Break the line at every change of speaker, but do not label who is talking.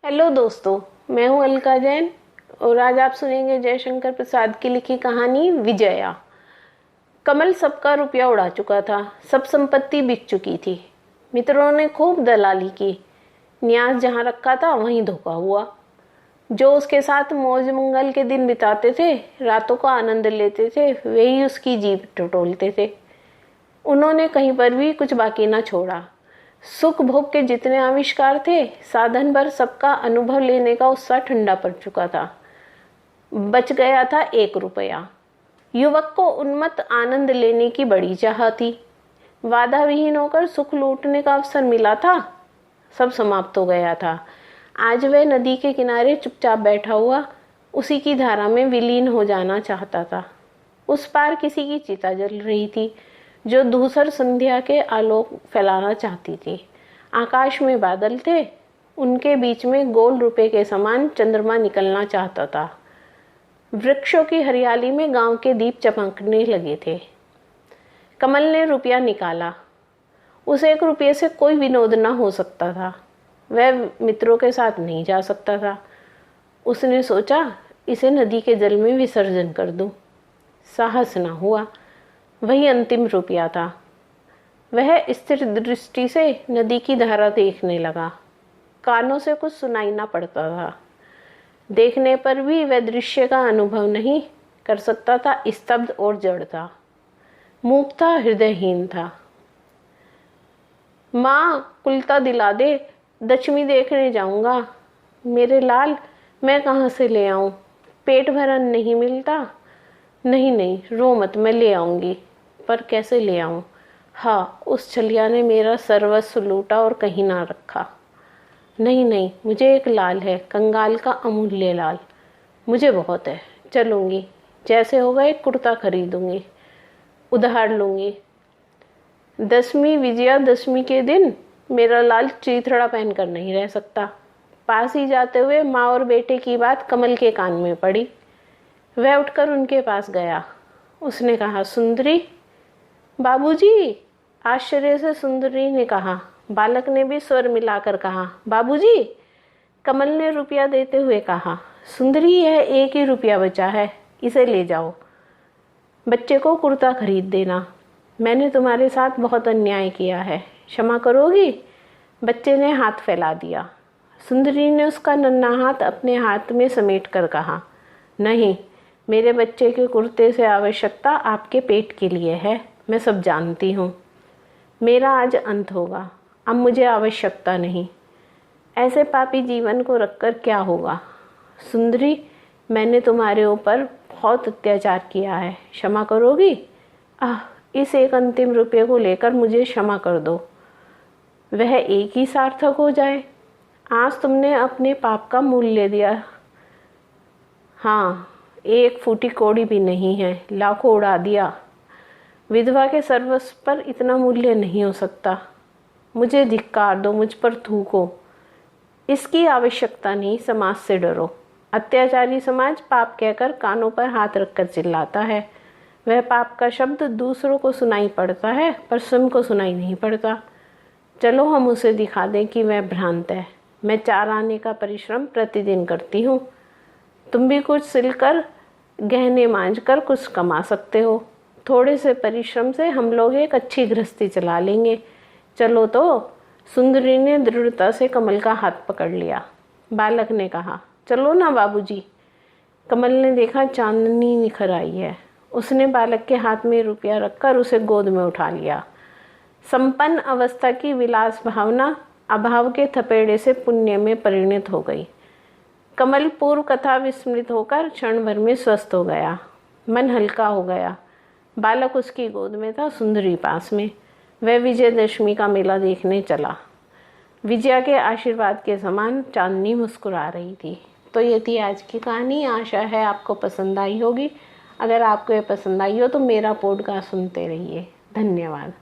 Hello दोस्तों, मैं हूं अलका जैन और आज आप सुनेंगे जयशंकर प्रसाद की लिखी कहानी विजया। कमल सबका रुपया उड़ा चुका था, सब संपत्ति बिक चुकी थी। मित्रों ने खूब दलाली की। न्यास जहां रखा था वहीं धोखा हुआ। जो उसके साथ मौज मंगल के दिन बिताते थे, रातों का आनंद लेते थे, वही उसकी जीभ टटोलते थे। उन्होंने कहीं पर भी कुछ बाकी न छोड़ा। सुख भोग के जितने आविष्कार थे, साधन भर सबका अनुभव लेने का उत्साह ठंडा पड़ चुका था। बच गया था 1 रुपया। युवक को उन्मत्त आनंद लेने की बड़ी चाह थी। वादा विहीन होकर सुख लूटने का अवसर मिला था, सब समाप्त हो गया था। आज वह नदी के किनारे चुपचाप बैठा हुआ उसी की धारा में विलीन हो जाना चाहता था। उस पार किसी की चिता जल रही थी, जो धूसर संध्या के आलोक फैलाना चाहती थी। आकाश में बादल थे, उनके बीच में गोल रुपए के समान चंद्रमा निकलना चाहता था। वृक्षों की हरियाली में गांव के दीप चमकने लगे थे। कमल ने रुपया निकाला। उस 1 रुपये से कोई विनोद न हो सकता था। वह मित्रों के साथ नहीं जा सकता था। उसने सोचा, इसे नदी के जल में विसर्जन कर दूं। साहस न हुआ। वही अंतिम रुपया था। वह स्थिर दृष्टि से नदी की धारा देखने लगा। कानों से कुछ सुनाई ना पड़ता था। देखने पर भी वह दृश्य का अनुभव नहीं कर सकता था। स्तब्ध और जड़ था, मूक था, हृदयहीन था। माँ, कुलता दिला दे, दशमी देखने जाऊंगा। मेरे लाल, मैं कहाँ से ले आऊं? पेट भर अन्न नहीं मिलता। नहीं नहीं, रो मत, मैं ले आऊंगी। पर कैसे ले आऊं? हाँ, उस छलिया ने मेरा सर्वस्व लूटा और कहीं ना रखा। नहीं नहीं, मुझे एक लाल है, कंगाल का अमूल्य लाल। मुझे बहुत है, चलूंगी। जैसे होगा एक कुर्ता खरीदूंगी, उधार लूंगी। दशमी, विजयादशमी के दिन मेरा लाल चीथड़ा पहनकर नहीं रह सकता। पास ही जाते हुए माँ और बेटे की बात कमल के कान में पड़ी। वह उठकर उनके पास गया। उसने कहा, सुंदरी। बाबूजी, आश्चर्य से सुंदरी ने कहा। बालक ने भी स्वर मिलाकर कहा, बाबूजी। कमल ने रुपया देते हुए कहा, सुंदरी, यह 1 ही रुपया बचा है, इसे ले जाओ। बच्चे को कुर्ता खरीद देना। मैंने तुम्हारे साथ बहुत अन्याय किया है, क्षमा करोगी? बच्चे ने हाथ फैला दिया। सुंदरी ने उसका नन्हा हाथ अपने हाथ में समेट कर कहा, नहीं, मेरे बच्चे के कुर्ते से आवश्यकता आपके पेट के लिए है। मैं सब जानती हूँ। मेरा आज अंत होगा, अब मुझे आवश्यकता नहीं। ऐसे पापी जीवन को रखकर क्या होगा? सुंदरी, मैंने तुम्हारे ऊपर बहुत अत्याचार किया है, क्षमा करोगी? इस एक अंतिम रुपये को लेकर मुझे क्षमा कर दो। वह एक ही सार्थक हो जाए। आज तुमने अपने पाप का मूल्य दिया। हाँ, 1 फूटी कौड़ी भी नहीं है, लाखों उड़ा दिया। विधवा के सर्वस्व पर इतना मूल्य नहीं हो सकता। मुझे धिक्कार दो, मुझ पर थूको। इसकी आवश्यकता नहीं, समाज से डरो। अत्याचारी समाज पाप कहकर कानों पर हाथ रखकर चिल्लाता है। वह पाप का शब्द दूसरों को सुनाई पड़ता है, पर स्वयं को सुनाई नहीं पड़ता। चलो हम उसे दिखा दें कि वह भ्रांत है। मैं 4 आने का परिश्रम प्रतिदिन करती हूँ। तुम भी कुछ सिलकर, गहने मांझ कर कुछ कमा सकते हो। थोड़े से परिश्रम से हम लोग एक अच्छी गृहस्थी चला लेंगे। चलो तो। सुंदरी ने दृढ़ता से कमल का हाथ पकड़ लिया। बालक ने कहा, चलो ना बाबूजी। कमल ने देखा चांदनी निखर आई है। उसने बालक के हाथ में रुपया रखकर उसे गोद में उठा लिया। संपन्न अवस्था की विलास भावना अभाव के थपेड़े से पुण्य में परिणत हो गई। कमल पूर्व कथा विस्मृत होकर क्षण भर में स्वस्थ हो गया। मन हल्का हो गया। बालक उसकी गोद में था, सुंदरी पास में। वह विजयदशमी का मेला देखने चला। विजया के आशीर्वाद के समान चांदनी मुस्कुरा रही थी। तो ये थी आज की कहानी। आशा है आपको पसंद आई होगी। अगर आपको ये पसंद आई हो तो मेरा पॉडकास्ट सुनते रहिए। धन्यवाद।